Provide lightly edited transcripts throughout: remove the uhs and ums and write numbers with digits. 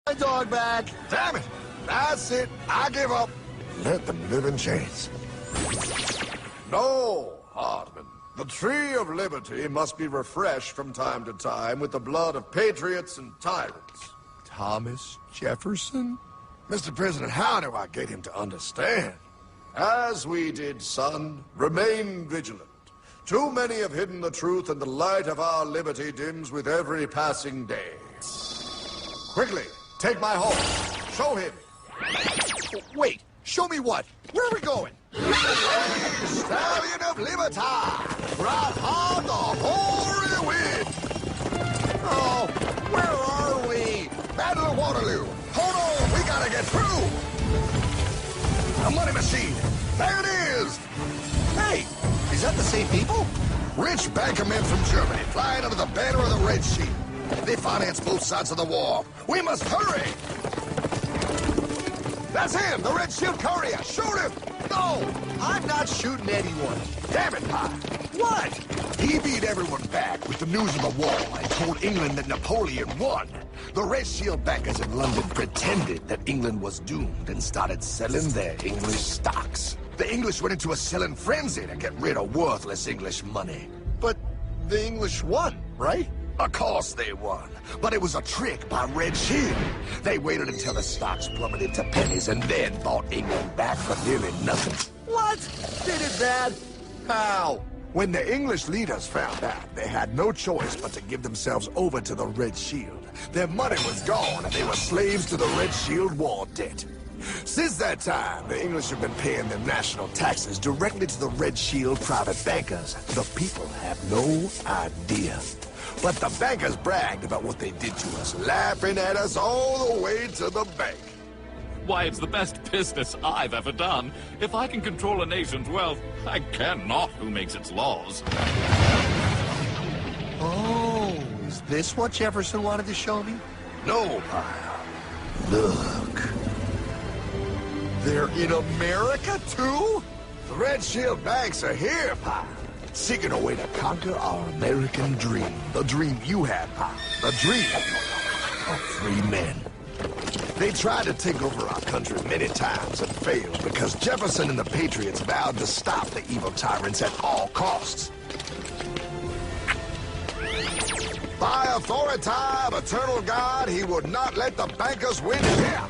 my dog back. Damn it! That's it. I give up. Let them live in chains. No, Hardman. The tree of liberty must be refreshed from time to time with the blood of patriots and tyrants. Thomas Jefferson? Mr. President, how do I get him to understand? As we did, son, remain vigilant. Too many have hidden the truth, and the light of our liberty dims with every passing day. Quickly, take my horse. Show him. Wait, show me what? Where are we going? Stallion of Liberty! Ride hard the hoary wind! Oh, where are we? Battle of Waterloo! Hold on, we gotta get through! A money machine! There it is! Hey, is that the same people? Rich banker men from Germany flying under the banner of the Red Shield. They finance both sides of the war. We must hurry! That's him, the Red Shield courier! Shoot him! No, I'm not shooting anyone. Damn it, Pie! What? He beat everyone back with the news of the war and told England that Napoleon won. The Red Shield bankers in London pretended that England was doomed and started selling their English stocks. The English went into a selling frenzy to get rid of worthless English money. But the English won, right? Of course they won, but it was a trick by Red Shield. They waited until the stocks plummeted to pennies and then bought England back for nearly nothing. What? They did that? How? When the English leaders found out, they had no choice but to give themselves over to the Red Shield. Their money was gone and they were slaves to the Red Shield war debt. Since that time, the English have been paying their national taxes directly to the Red Shield private bankers. The people have no idea. But the bankers bragged about what they did to us, laughing at us all the way to the bank. Why, it's the best business I've ever done. If I can control a nation's wealth, I care not who makes its laws. Oh, is this what Jefferson wanted to show me? No, Pyle. Look. They're in America, too? The Red Shield banks are here, Pyle. Seeking a way to conquer our American dream. The dream you had, Pyle. The dream of free men. They tried to take over our country many times and failed because Jefferson and the Patriots vowed to stop the evil tyrants at all costs. By authority of eternal God, he would not let the bankers win here.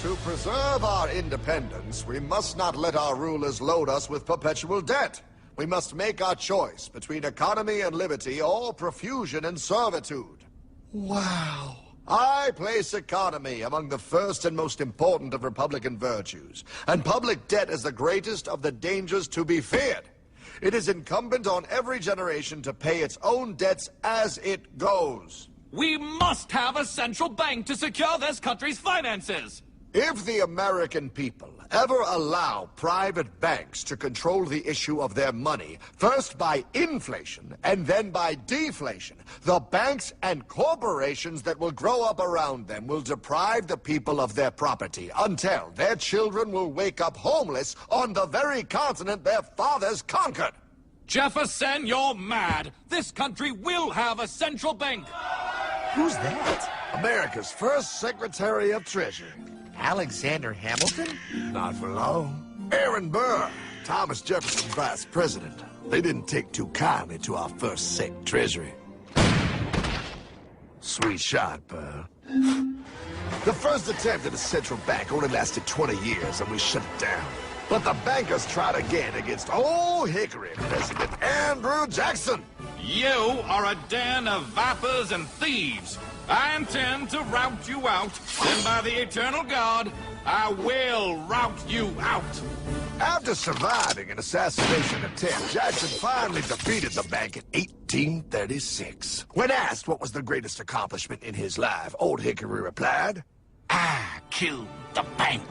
To preserve our independence, we must not let our rulers load us with perpetual debt. We must make our choice between economy and liberty or profusion and servitude. Wow. I place economy among the first and most important of Republican virtues, and public debt is the greatest of the dangers to be feared. It is incumbent on every generation to pay its own debts as it goes. We must have a central bank to secure this country's finances. If the American people ever allow private banks to control the issue of their money, first by inflation and then by deflation, the banks and corporations that will grow up around them will deprive the people of their property until their children will wake up homeless on the very continent their fathers conquered. Jefferson, you're mad. This country will have a central bank. Who's that? America's first Secretary of Treasury. Alexander Hamilton? Not for long. Aaron Burr, Thomas Jefferson's vice president. They didn't take too kindly to our first sec treasury. Sweet shot, Burr. The first attempt at a central bank only lasted 20 years and we shut it down. But the bankers tried again against Old Hickory President Andrew Jackson. You are a den of vipers and thieves. I intend to rout you out, and by the eternal God, I will rout you out. After surviving an assassination attempt, Jackson finally defeated the bank in 1836. When asked what was the greatest accomplishment in his life, Old Hickory replied, I killed the bank.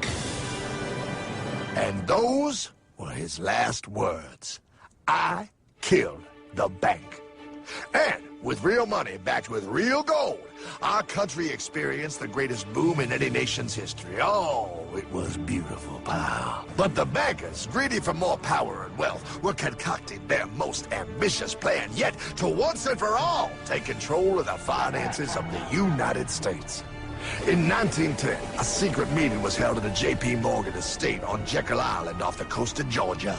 And those were his last words. I killed the bank. And with real money backed with real gold, our country experienced the greatest boom in any nation's history. Oh, it was beautiful, pal. But the bankers, greedy for more power and wealth, were concocting their most ambitious plan yet to once and for all take control of the finances of the United States. In 1910, a secret meeting was held at the J.P. Morgan estate on Jekyll Island off the coast of Georgia.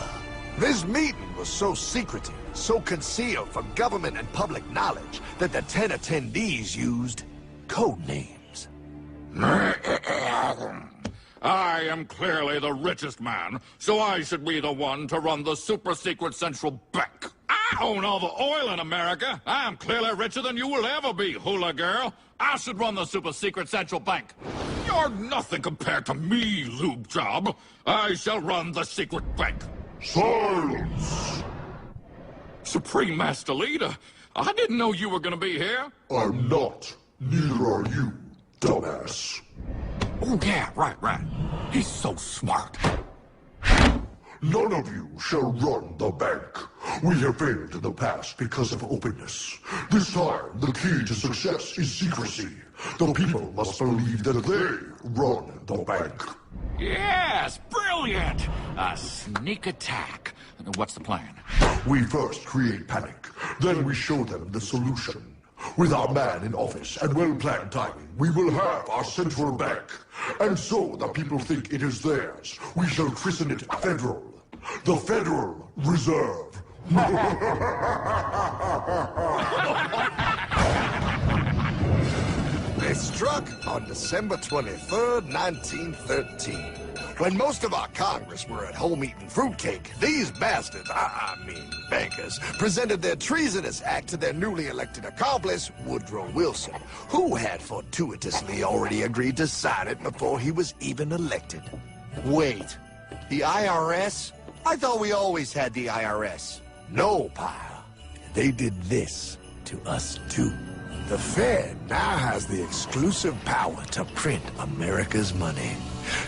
This meeting was so secretive, so concealed from government and public knowledge, that the 10 attendees used code names. I am clearly the richest man, so I should be the one to run the super-secret central bank. I own all the oil in America. I am clearly richer than you will ever be, hula girl. I should run the super-secret central bank. You're nothing compared to me, lube job. I shall run the secret bank. Silence! Supreme Master Leader, I didn't know you were gonna be here. I'm not. Neither are you, dumbass. Oh, yeah, right. He's so smart. None of you shall run the bank. We have failed in the past because of openness. This time, the key to success is secrecy. The people must believe that they run the bank. Yes, brilliant! A sneak attack. What's the plan? We first create panic, then we show them the solution. With our man in office and well-planned timing, we will have our central bank. And so the people think it is theirs. We shall christen it Federal. The Federal Reserve. They struck on December 23rd, 1913. When most of our Congress were at home eating fruitcake, these bastards, I mean bankers, presented their treasonous act to their newly elected accomplice, Woodrow Wilson, who had fortuitously already agreed to sign it before he was even elected. Wait, the IRS? I thought we always had the IRS. No, pal. They did this to us too. The Fed now has the exclusive power to print America's money.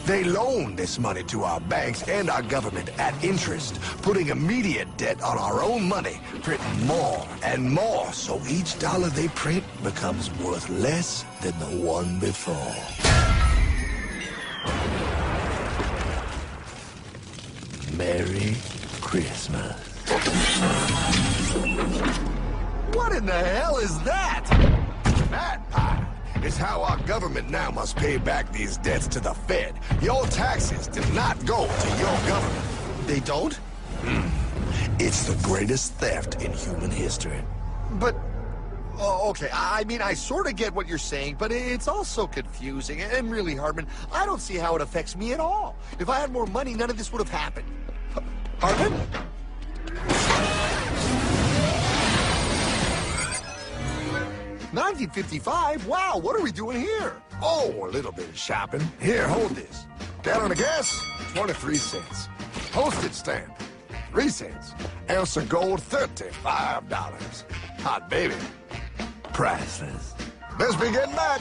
They loan this money to our banks and our government at interest, putting immediate debt on our own money, printing more and more, so each dollar they print becomes worth less than the one before. Merry Christmas. What in the hell is that? That pie is how our government now must pay back these debts to the Fed. Your taxes do not go to your government. They don't? It's the greatest theft in human history. But, oh, okay, I mean, I sort of get what you're saying, but it's also confusing. And really, Hardman, I don't see how it affects me at all. If I had more money, none of this would have happened. Hardman? 1955? Wow, what are we doing here? Oh, a little bit of shopping. Here, hold this. Gallon of gas, 23 cents. Postage stamp, 3 cents. Ounce of gold, $35. Hot baby, priceless. Best be getting back.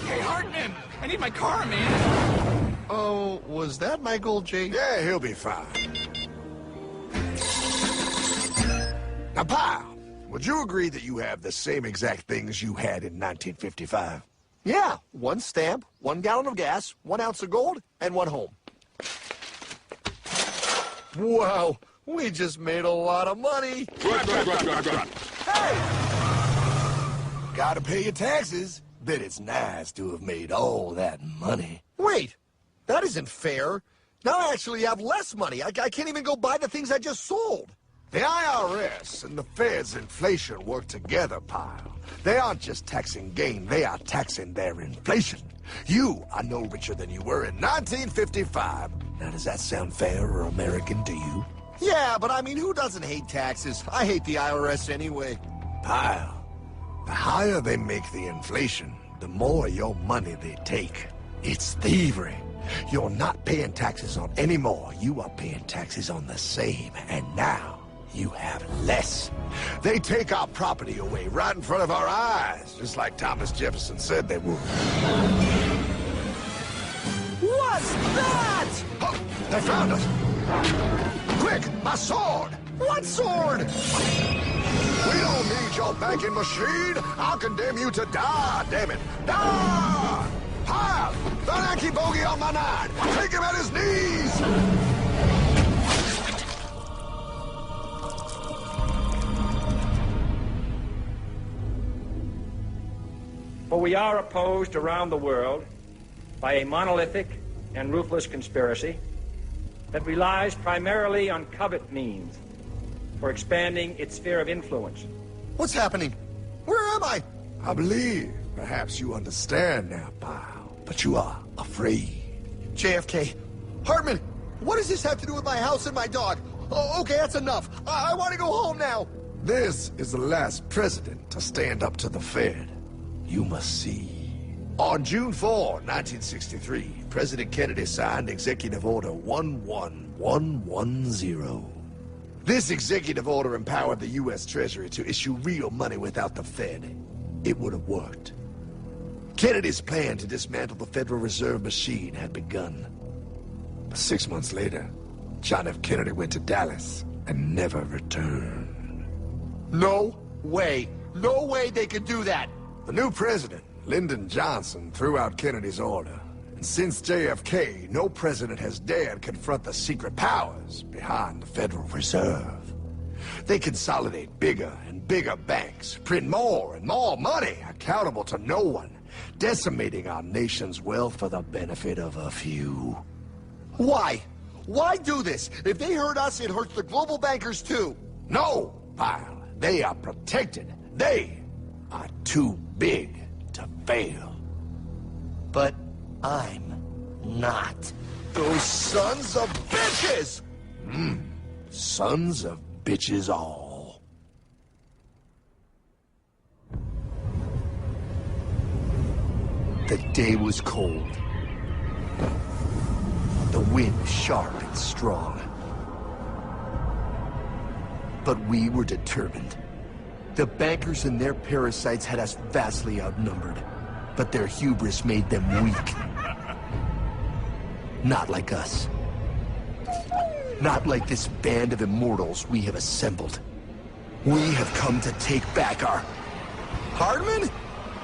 Hey, Hardman! I need my car, man! Oh, was that my gold, Jay? Yeah, he'll be fine. Now, pal, would you agree that you have the same exact things you had in 1955? Yeah, 1 stamp, 1 gallon of gas, 1 ounce of gold, and 1 home. Wow, we just made a lot of money. Hey! Gotta pay your taxes. Bet it's nice to have made all that money. Wait, that isn't fair. Now I actually have less money. I can't even go buy the things I just sold. The IRS and the Fed's inflation work together, pal. They aren't just taxing gain, they are taxing their inflation. You are no richer than you were in 1955. Now, does that sound fair or American to you? Yeah, but I mean, who doesn't hate taxes? I hate the IRS anyway. Pal, the higher they make the inflation, the more your money they take. It's thievery. You're not paying taxes on any more. You are paying taxes on the same. And now, you have less. They take our property away right in front of our eyes, just like Thomas Jefferson said they would. What's that? Oh, they found us. Quick, my sword. What sword? We don't need your banking machine. I'll condemn you to die, damn it. Die! Pile! The Yankee bogey on my 9. Take him at his knees! What we are opposed around the world by a monolithic and ruthless conspiracy that relies primarily on covert means for expanding its sphere of influence. What's happening? Where am I? I believe perhaps you understand now, pal, but you are afraid. JFK. Hartman, what does this have to do with my house and my dog? Oh, okay, that's enough. I want to go home now. This is the last president to stand up to the Fed. You must see. On June 4, 1963, President Kennedy signed Executive Order 11110. This executive order empowered the U.S. Treasury to issue real money without the Fed. It would have worked. Kennedy's plan to dismantle the Federal Reserve machine had begun. But 6 months later, John F. Kennedy went to Dallas and never returned. No way. No way they could do that. The new president, Lyndon Johnson, threw out Kennedy's order. And since JFK, no president has dared confront the secret powers behind the Federal Reserve. They consolidate bigger and bigger banks, print more and more money, accountable to no one, decimating our nation's wealth for the benefit of a few. Why? Why do this? If they hurt us, it hurts the global bankers too. No, pal. They are protected. They are too big to fail. But I'm not. Those sons of bitches! Sons of bitches all. The day was cold. The wind sharp and strong. But we were determined. The bankers and their parasites had us vastly outnumbered, but their hubris made them weak. Not like us. Not like this band of immortals we have assembled. We have come to take back our... Hardman?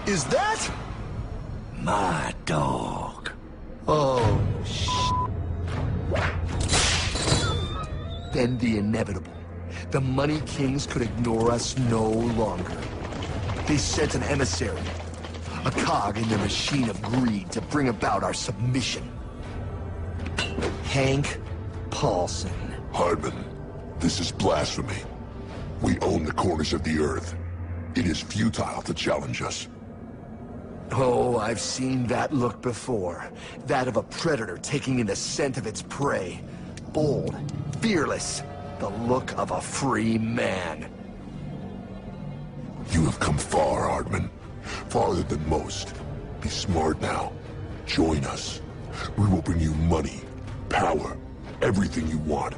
Is that... My dog. Oh, Then the inevitable. The money kings could ignore us no longer. They sent an emissary, a cog in their machine of greed to bring about our submission. Hank Paulson. Hardman, this is blasphemy. We own the corners of the earth. It is futile to challenge us. Oh, I've seen that look before. That of a predator taking in the scent of its prey. Bold, fearless, the look of a free man. You have come far, Hardman. Farther than most. Be smart now. Join us. We will bring you money, power, everything you want.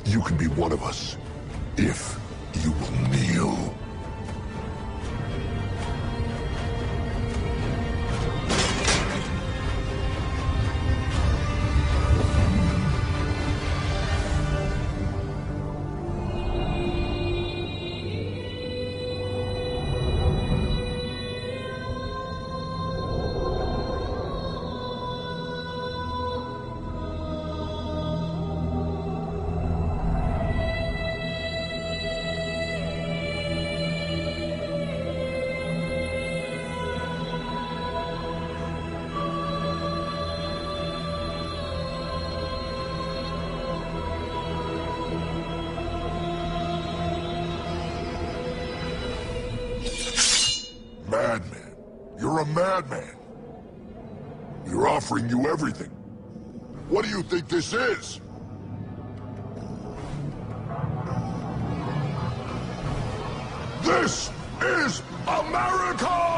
You can be one of us, if you will kneel. Madman. You're a madman. We're offering you everything. What do you think this is? This is America!